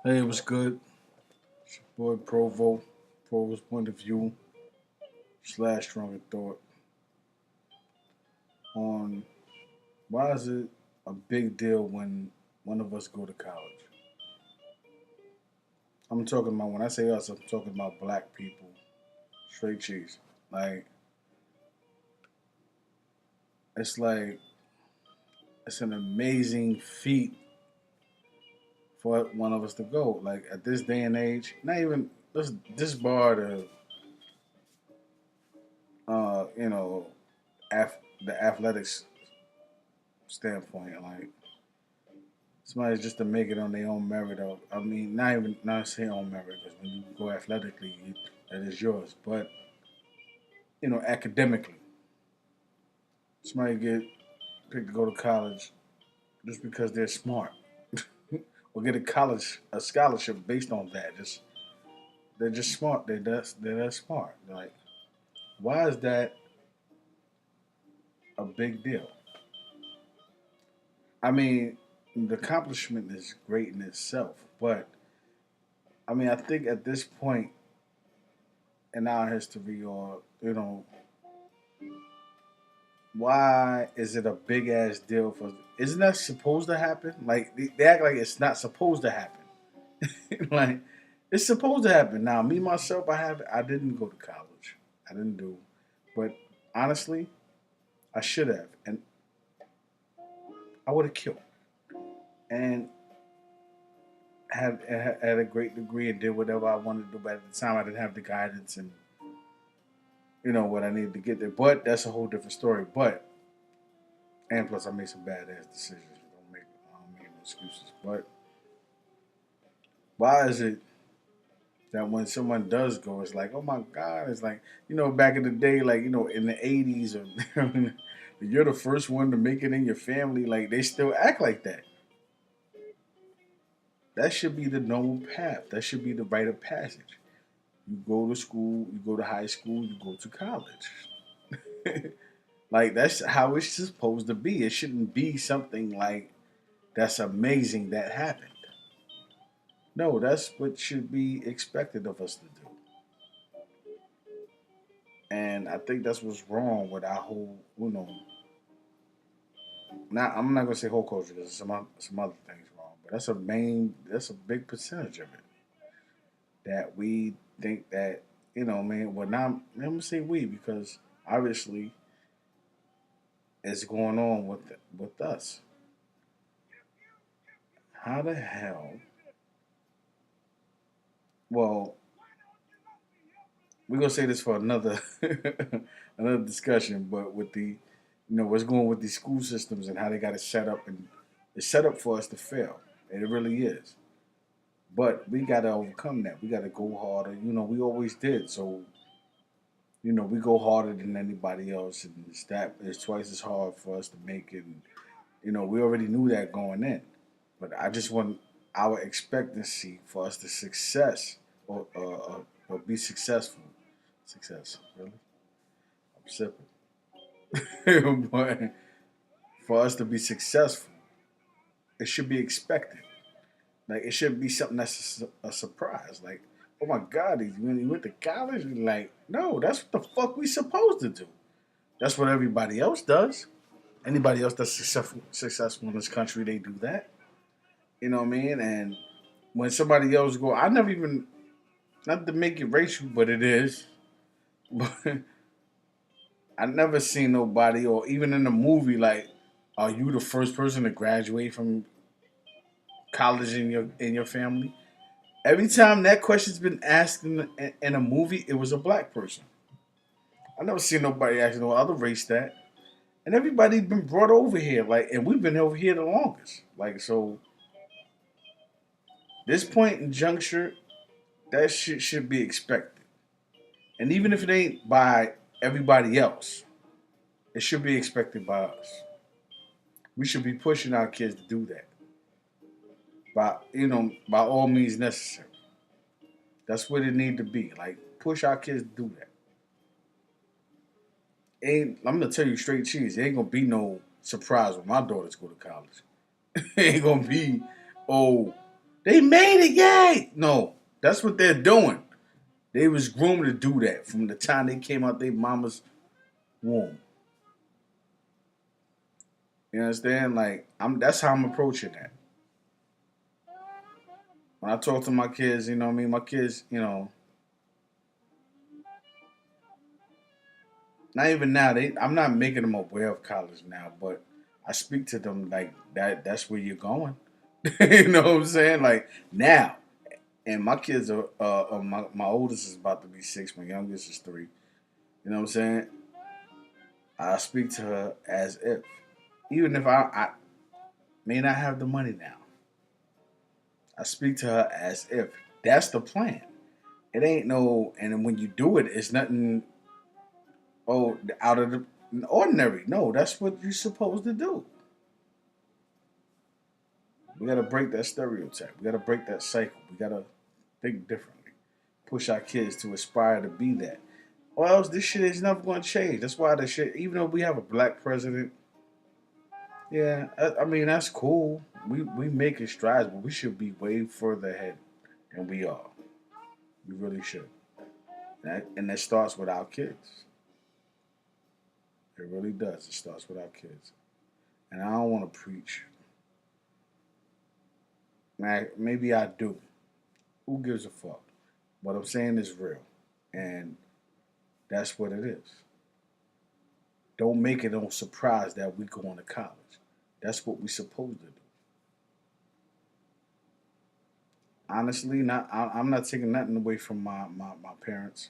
Hey, what's good? It's your boy Provo, Provo's point of view slash stronger thought on why is it a big deal when one of us go to college? I'm talking about when I say us, I'm talking about black people, straight cheese. Like it's like it's an amazing feat for one of us to go. Like at this day and age, not even let's disbar uh, you know, the athletics standpoint. Like somebody just to make it on their own merit. Or, I mean, not say own merit because when you go athletically, that is yours. But academically, somebody get picked to go to college just because they're smart, or get a scholarship based on that. Just they're just smart. They're that smart. Like, why is that a big deal? I mean, the accomplishment is great in itself, but I mean, I think at this point in our history, or why is it a big ass deal for? Isn't that supposed to happen? Like they act like it's not supposed to happen. Like it's supposed to happen. Now, me myself, I didn't go to college. I didn't do, but honestly, I should have, and I would have killed and had a great degree and did whatever I wanted to do. But at the time, I didn't have the guidance and what I needed to get there. But that's a whole different story. But and plus, I made some badass decisions. I don't make no excuses. But why is it that when someone does go, it's like, oh my God, it's like, back in the day, like, in the 80s, or you're the first one to make it in your family, like, they still act like that. That should be the normal path. That should be the rite of passage. You go to school, you go to high school, you go to college. Like, that's how it's supposed to be. It shouldn't be something like that's amazing that happened. No, that's what should be expected of us to do. And I think that's what's wrong with our whole, not I'm not gonna say whole culture because some other things wrong, but that's a big percentage of it that we think that man. Well, now I'm gonna say we because obviously it's going on with us. How the hell? Well, we're gonna say this for another another discussion, but with the what's going with these school systems and how they got it set up, and it's set up for us to fail, and it really is. But we got to overcome that. We got to go harder. We always did. So, we go harder than anybody else, and it's twice as hard for us to make it. And, we already knew that going in. But I just want our expectancy for us to success or be successful. Success, really? I'm sipping. But for us to be successful, it should be expected. Like it shouldn't be something that's a surprise. Like, oh my God, when he went to college, and like, no, that's what the fuck we supposed to do. That's what everybody else does. Anybody else that's successful in this country, they do that. You know what I mean? And when somebody else go, I never even not to make it racial, but it is. But I never seen nobody, or even in a movie, like, are you the first person to graduate from college in your family? Every time that question's been asked in a movie, it was a black person. I never seen nobody ask no other race that. And everybody's been brought over here, like, and we've been over here the longest. Like, so this point in juncture, that shit should be expected. And even if it ain't by everybody else, it should be expected by us. We should be pushing our kids to do that by all means necessary. That's what it need to be. Like, push our kids to do that. Ain't I'm gonna tell you straight cheese. It ain't gonna be no surprise when my daughters go to college. It ain't gonna be, oh, They made it, yay! No, that's what they're doing. They was groomed to do that from the time they came out their mama's womb. You understand? Like that's how I'm approaching that. When I talk to my kids, you know what I mean? My kids, not even now, I'm not making them aware of college now, but I speak to them like that's where you're going. You know what I'm saying? Like now. And my kids are my oldest is about to be 6, my youngest is 3. You know what I'm saying? I speak to her as if, even if I may not have the money now, I speak to her as if that's the plan. It ain't no, and then when you do it, it's nothing, out of the ordinary. No, that's what you're supposed to do. We got to break that stereotype. We got to break that cycle. We got to think differently. Push our kids to aspire to be that. Or else this shit is never going to change. That's why the shit, even though we have a black president, yeah, I mean, that's cool. We making strides, but we should be way further ahead than we are. We really should. And that starts with our kids. It really does. It starts with our kids. And I don't want to preach. Man, maybe I do. Who gives a fuck? What I'm saying is real. And that's what it is. Don't make it no surprise that we going to college. That's what we supposed to do. Honestly, I'm not taking nothing away from my parents.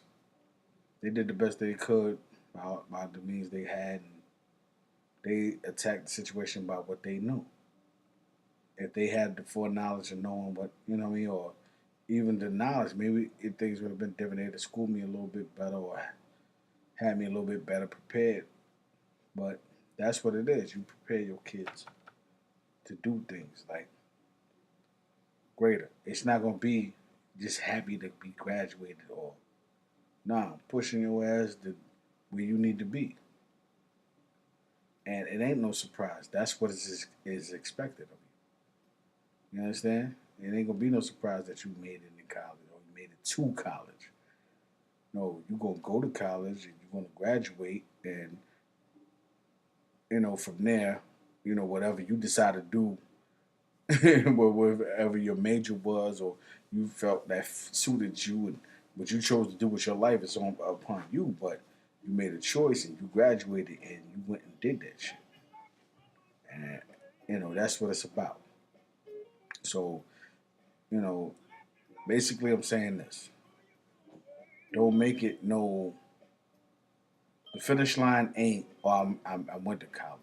They did the best they could by the means they had. And they attacked the situation by what they knew. If they had the foreknowledge of knowing what, you know what I mean, or even the knowledge, maybe if things would have been different, they'd have schooled me a little bit better or had me a little bit better prepared. But that's what it is. You prepare your kids to do things like greater. It's not gonna be just happy to be graduated or nah, pushing your ass to where you need to be. And it ain't no surprise. That's what is expected of you. You understand? It ain't gonna be no surprise that you made it in college or you made it to college. No, you gonna go to college and you're gonna graduate and from there, whatever you decide to do, whatever your major was, or you felt that suited you, and what you chose to do with your life is on upon you. But you made a choice and you graduated and you went and did that shit, and that's what it's about. So, you know, basically, I'm saying this: don't make it no. The finish line ain't. Oh, I went to college.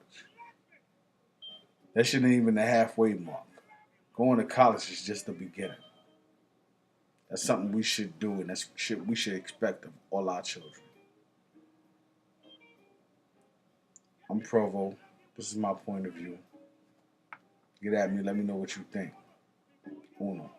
That shit ain't even the halfway mark. Going to college is just the beginning. That's something we should do, and that's shit we should expect of all our children. I'm Provo. This is my point of view. Get at me. Let me know what you think. Uno.